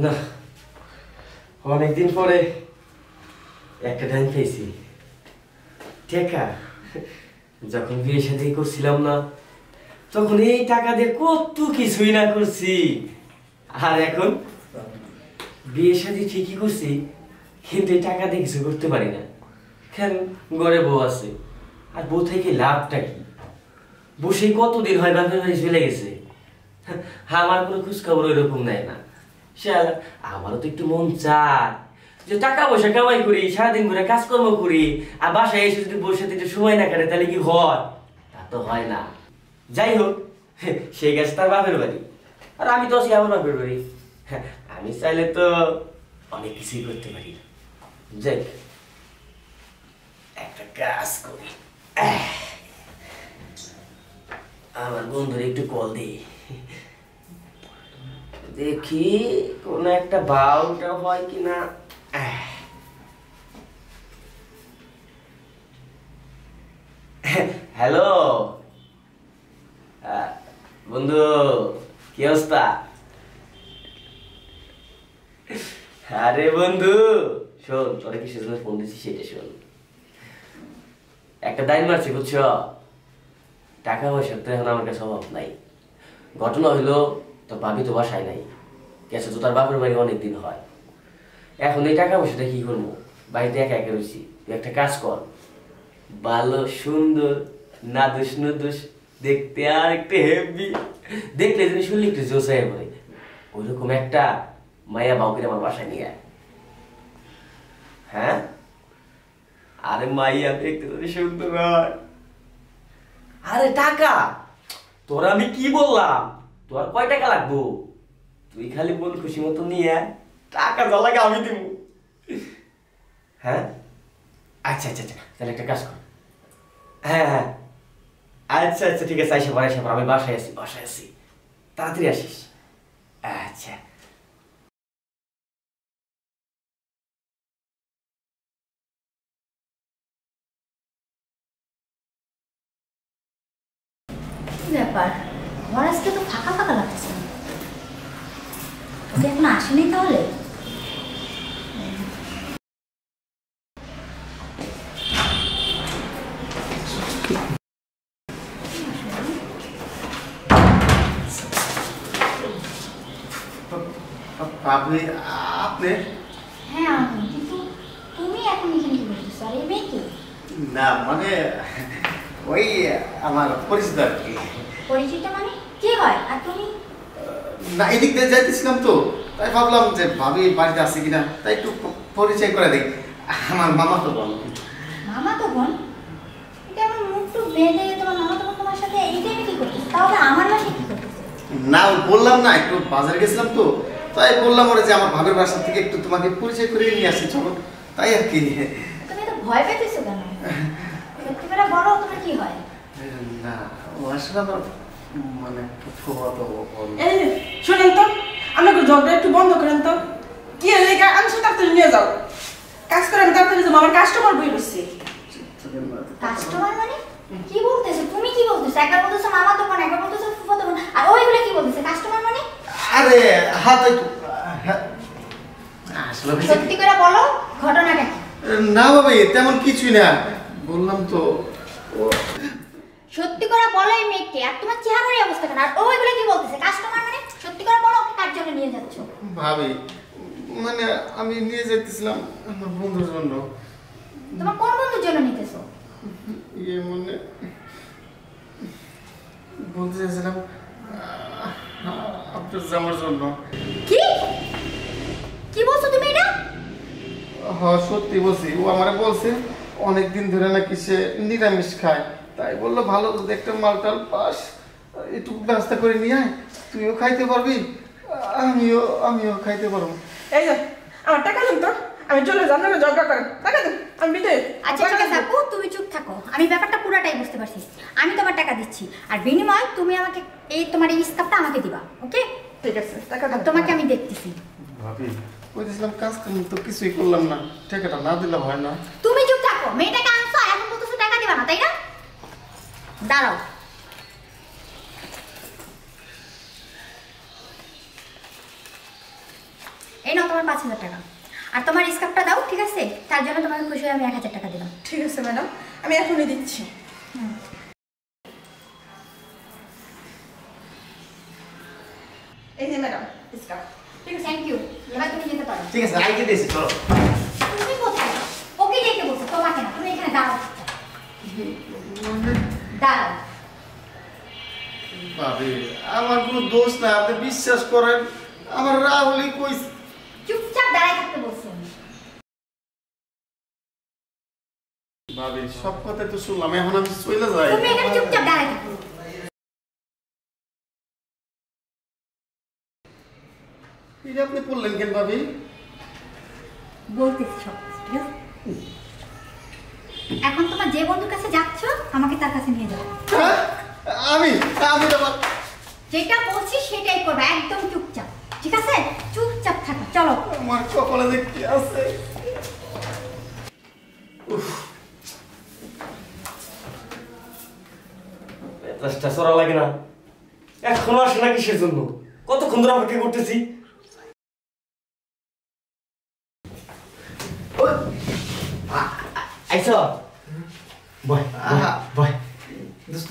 না, অনেকদিন পরে একটা টাইম পেয়েছি। টাকা যখন বিয়ে শাদী করছিলাম না, তখন এই টাকা দিয়ে কত কিছুই না করছি। আর এখন বিয়ে শাদী ঠিকই করছি, কিন্তু এই টাকা দিয়ে কিছু করতে পারি না। কেন? ঘরে বউ আছে, আর বউ থেকে লাভটা কি? বসে কতদিন হয় বাপের বাড়ি চলে গেছে, আমার কোনো খোঁজ খবর ওইরকম নেয় না। আমারও তো একটু মন চায় যে টাকা পয়সা কামাই করি, সারাদিন ঘুরে কাজকর্ম করি, আর বাসায় এসে যদি বসে একটু সময় না কাটে তাহলে কি হয়? তা তো হয় না। যাই হোক, সেই গেছে তার বাপের বাড়ি, আর আমি তো আছি আমার বাপের বাড়ি। আমি চাইলে তো অনেক কিছুই করতে পারি। যাই একটা কাজ করি, আমার বন্ধুর একটু কল দিই, দেখি কোন একটা বাউটা হয় কিনা। হ্যালো বন্ধু, কি অবস্থা? আরে বন্ধু শোন, তোরা কিসের জন্য ফোন দিচ্ছি সেটা শোন। একটা দাইন মারছি বুঝছো, টাকা পয়সার তো এখন আমার কাছে অভাব নাই। ঘটনা হইলো, তো ভাবি তো বাসায় নাই, গেছে তো তার বাপের বাড়ি অনেকদিন হয়। এখন এই টাকা পয়সাটা কি করবো? বাড়িতে একা একা রয়েছি। তুই একটা কাজ কর, ভালো সুন্দর নাদুস নুদুস দেখতে আর একটু হেভি, দেখলে যদি শুনলে একটু জোশ হয়ে পড়ে, ওইরকম একটা মায়া বাউকে আমার বাসায় নিয়ে আয়। হ্যাঁ, আরে মাইয়া দেখতে যদি সুন্দর হয়। আরে টাকা তোরা আমি কি বললাম, তোর কয় টাকা লাগবো? তুই খালি বল খুশি মতো নিয়ে আয়, টাকা যা লাগে আমি দিব। হ্যাঁ আচ্ছা আচ্ছা আচ্ছা, তাহলে একটা কাজ কর। হ্যাঁ হ্যাঁ আচ্ছা আচ্ছা ঠিক আছে, আইসা পর আমি বাসায় আছি, তাড়াতাড়ি আসিস। আচ্ছা ব্যাপার, ঘর আজকে তো ফাঁকা ফাঁকা লাগছে। ওকে এখন আসেনি তাহলে? আপনি আপনি হ্যাঁ, কিন্তু তুমি এখন এখানে কি বলছো? আর এই মেয়ে কি? না মানে ওই আমার পরিচিত আর কি। পরিচিত মানে কি হয়? আর তুমি? না, এদিক দিয়ে যাইতেছিলাম তো, তাই ভাবলাম যে ভাবি বাড়িতে আছে কিনা, তাই একটু পরিচয় করে দিই। আমার মামা তো বোন। মামা তো বোন? এটা আমার মুখ টুক বেঁধে তোমার মামা তো বোন তোমার সাথে এই টাইমে কি করতেছে? তাহলে আমার বাসায় কি করতেছে? না, বললাম না একটু বাজারে গেছিলাম তো, তাই বললাম ওরা যে আমার ভাবির বাসা থেকে একটু তোমাকে পরিচয় করে নিয়ে আসি, চলো তাই আর কি। তুমি তো ভয় পেতেছো কেন? সত্যি করে বলো, তোমার কি হয়? না, ও আসলে আমার মানে ফুফাতো বোন। এই শোনেন তো, আমাকে ঝগড়া একটু বন্ধ করেন তো। কি লেগে আনছো তাড়াতাড়ি নিয়ে যাও, কাজ করে আমি তাড়াতাড়ি যাবো, আমার কাস্টমার বই রয়েছে। কাস্টমার মানে কি বলতেছো? তুমি কি বলতেছো? একবার বলতেছো মামা তো বোন, একবার বলতেছো ফুফাতো বোন, আর ওইগুলো কি বলতেছে? কাস্টমার মানে? আরে হাত একটু আসলে সত্যি করে বলো, ঘটনাটা কি? না বাবা, তেমন কিছুই না, বললাম তো। সত্যি করে বলো এই মেয়েকে, আর তোমার চেহারার এই অবস্থা কেন? আর ওইগুলো কি বলতেছে? কাস্টমার মানে? সত্যি করে বলো, ওকে কার জন্য নিয়ে যাচ্ছো? ভাবি মানে আমি নিয়ে যেতেছিলাম আমার বন্ধুর জন্য। তোমার কোন বন্ধুর জন্য নিতেছো? ইয়ে মানে বলতে চাইছিলাম আপনার জামার জন্য। কি কি বলছো তুমি এটা? হ্যাঁ সত্যি বলছি, ও আমারে বলছে অনেকদিন ধরে নাকি সে নিরামিষ খায়, তাই বললো ভালো যদি একটা মালটাল পাস একটু ব্যবস্থা করে নিয়ে আয়, তুইও খাইতে পারবি আমিও খাইতে পারবো। এই যে আমার টাকা দেন তো, আমি চলে যান, না ঝগড়া করেন, টাকা দেন, আমি বিদায়। আচ্ছা ঠিক আছে আপু, তুমি চুপ থাকো, আমি ব্যাপারটা পুরাটাই বুঝতে পারছি। আমি তোমার টাকা দিচ্ছি, আর বিনিময় তুমি আমাকে এই তোমার এই স্কার্ফটা আমাকে দিবা, ওকে? ঠিক আছে, টাকা আর দেন। তোমাকে আমি দেখতেছি। ভাবি কইতেছিলাম কাজ কাম তো কিছুই করলাম না, টাকাটা না দিলে হয় না। তুমি চুপ থাকো, মেয়েটাকে আনছো এখন বলতেছো টাকা দিবা না, তাই না? দাঁড়াও, এই নাও তোমার 5,000 টাকা। আর তোমার স্কার্ফটা দাও, ঠিক আছে? তার জন্য তোমাকে খুশি হয়ে আমি 1,000 টাকা দিলাম। ঠিক আছে ম্যাডাম, আমি এখনই দিচ্ছি। এই যে ম্যাডাম স্কার্ফ। ঠিক আছে, থ্যাংক ইউ। এবার তুমি যেতে পারো। ঠিক আছে, আইকে দিয়েছি, চলো। তুমি কোথায়? ওকে যেতে বলছো, তোমাকে না। তুমি এখানে দাঁড়াও। দাঁড়াও। ভাবি আমার কোনো দোষ না, আপনি বিশ্বাস করেন আমার রাহুলই কইছে। চুপচাপ দাঁড়ায় থাকতে বলছি আমি। ভাবি সব কথা তো শুনলাম, এখন আমি চলে যাই। তুমি এখানে চুপচাপ দাঁড়ায় থাকো। এটা আপনি বললেন কেন ভাবি? বলতেছি সব কিছু, ঠিক আছে? এখন তোমার যে বন্ধুর কাছে যাচ্ছ, আমাকে তার কাছে নিয়ে যাও। হ্যাঁ? আমি আবার যেটা বলছি সেটাই করবে, একদম চুপচাপ, ঠিক আছে? চুপচাপ থাকো, চলো। আমার কপালে যে কি আছে। চেষ্টা সরা লাগে না, এখনো আসে না কিসের জন্য? কতক্ষণ ধরে অপেক্ষা করতেছি। আইসো বয় বয়। দোস্ত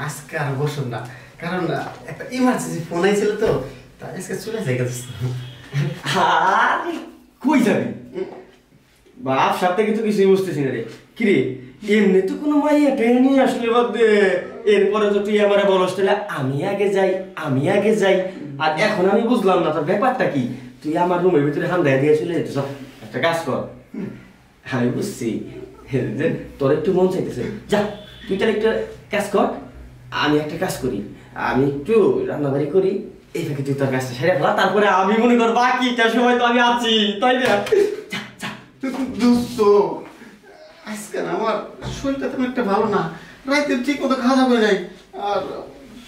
আজকে আর বসুন না, কারণ একটা ইমার্জেন্সি ফোন আইছিল তো, তাই আজকে চলে যাই দোস্ত। আরে কই যাবি? বাপ সাথে কিন্তু কিছুই বুঝতেছি না রে। কিরে এমনি তো কোনো মাইয়া টেনে নিয়ে আসলে বাদ দে, এরপরে তো তুই আমারে বলস তাহলে আমি আগে যাই, আমি আগে যাই। আর এখন আমি বুঝলাম না তোর ব্যাপারটা কি। তুই আমার রুমের ভিতরে হান্দায় দিয়ে চলে যেতে, সব একটা কাজ কর। আমি বুঝছি যে তোর একটু মন চাইতেছে, যা তুই তাহলে একটা কাজ কর, আমি একটা কাজ করি, আমি একটু রান্নাবাড়ি করি, এই ফাঁকে তুই তোর কাজটা সেরে ফেলা, তারপরে আমি মনে কর বাকিটা সময় তো আমি আছি, তাই না? দোস্ত আজকে না আমার শরীরটা তেমন একটা ভালো না, রাইতে ঠিক মতো খাওয়া যাবে নাই, আর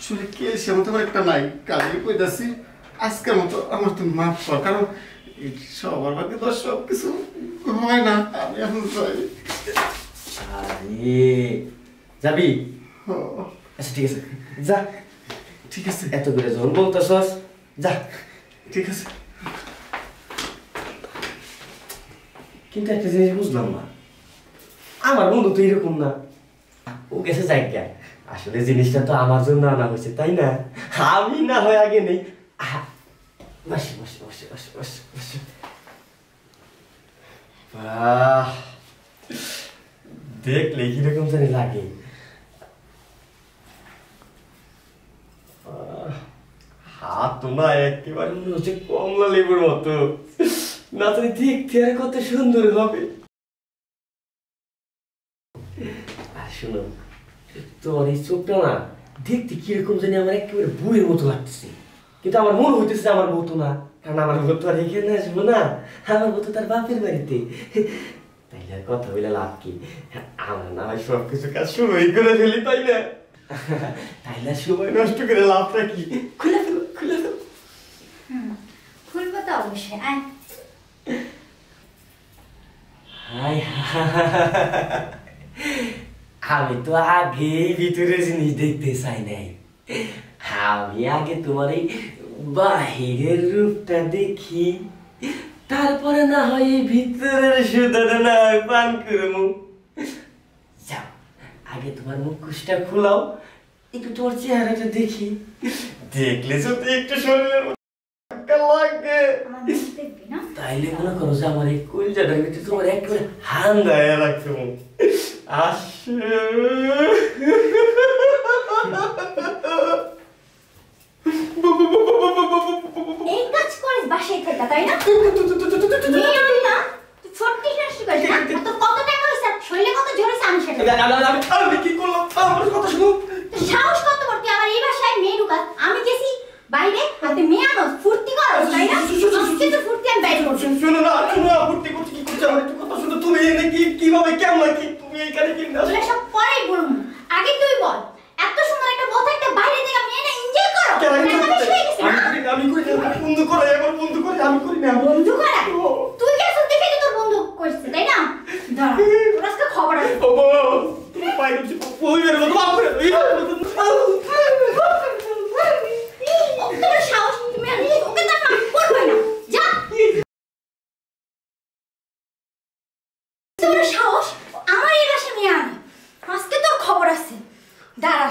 শরীর কেসে আমার তেমন একটা নাই। কালকে কইতাছি আজকের মতো আমার তো মাফ কর, কারণ সবার বাকি তো সব কিছু হয় না। আমি এখন যাই। আরে যাবি? আচ্ছা ঠিক আছে, যা। ঠিক আছে, এত করে যখন বলতেছস, যা। ঠিক আছে। কিন্তু একটা জিনিস বুঝলাম না, আমার বন্ধু তো এরকম না। ও গেছে জায়গা, আসলে জিনিসটা তো আমার জন্য আনা হয়েছে, তাই না? আমি না হয় আগে নেই। বসে বসে বসে বসে বসে বসে। বাহ, দেখলে কিরকম জানি লাগে। হাত তো না একেবারে মনে হচ্ছে কমলা লেবুর মতো, না তুমি দেখতে আর কত সুন্দর হবে। আর শোনো, তোমার এই চোখটা না দেখতে কিরকম জানি আমার একেবারে বউয়ের মতো লাগতেছে, কিন্তু আমার মনে হইতেছে আমার বউ তো না, কারণ আমার বউ তো আর এখানে আসবো না, আমার বউ তো তার বাপের বাড়িতে। তাইলে আর কথা বলে লাভ কি? আমরা না হয় সবকিছু কাজ শুরুই করে ফেলি, তাই না? তাইলে সময় নষ্ট করে লাভটা কি? খুলে ফেলো, খুলে ফেলো। খুলবো তো অবশ্যই, আয়। হাই আমি তো আগেই ভিতরে জিনিস দেখতে চাই নাই, আমি আগে তোমার এই বাহিরের রূপটা দেখি, তারপরে না হয় এই ভিতরের সুদাটা না হয় পান করবো। যাও, আগে তোমার মুখোশটা খোলাও, একটু তোমার চেহারাটা দেখি, দেখলে যদি একটু শরীরের লাগে দেখবি না? তাইলে মনে করো যে আমার এই কলজাটার ভিতরে তোমার একেবারে হান্দায় রাখছো। এই কাজ করিস বাসায় থেকে, তাই না? মেয়ে আমি না, তুই ছোট্ট নষ্ট করিস না? তোর কত টাকা হয়েছে, শরীরে কত জোর হয়েছে, আমি সেটা আমি কি করলাম? আমার কথা শুনো। তোর সাহস কত বড়, তুই আমার এই বাসায় মেয়ে ঢুকাস, আমি গেছি বাইরে, আর তুই মেয়ে আনো, ফুর্তি করস, তাই না? আজকে তো ফুর্তি আমি বাইরে করছি। শোনো না, শোনো না, ফুর্তি করছি কি করছি, আমার একটু কথা শুনো। তুমি এনে কি কিভাবে কেমন কি তুমি এইখানে কি না? এগুলো সব পরেই বলুন, আগে তুই বল, এত সুন্দর একটা বউ থাকতে বাইরে থেকে মেয়ে না এনজয় করো? আমি করি না, বন্ধু করে, আমার বন্ধু করে, আমি করি না। বন্ধু করা? তুই গেছ দেখে তো তোর বন্ধু করছিস, তাই না? দাঁড়া, তোর আজকে খবর আছে। তুমি পাই দিচ্ছি, পরিবারের মতো বাপ করে দাঁড়া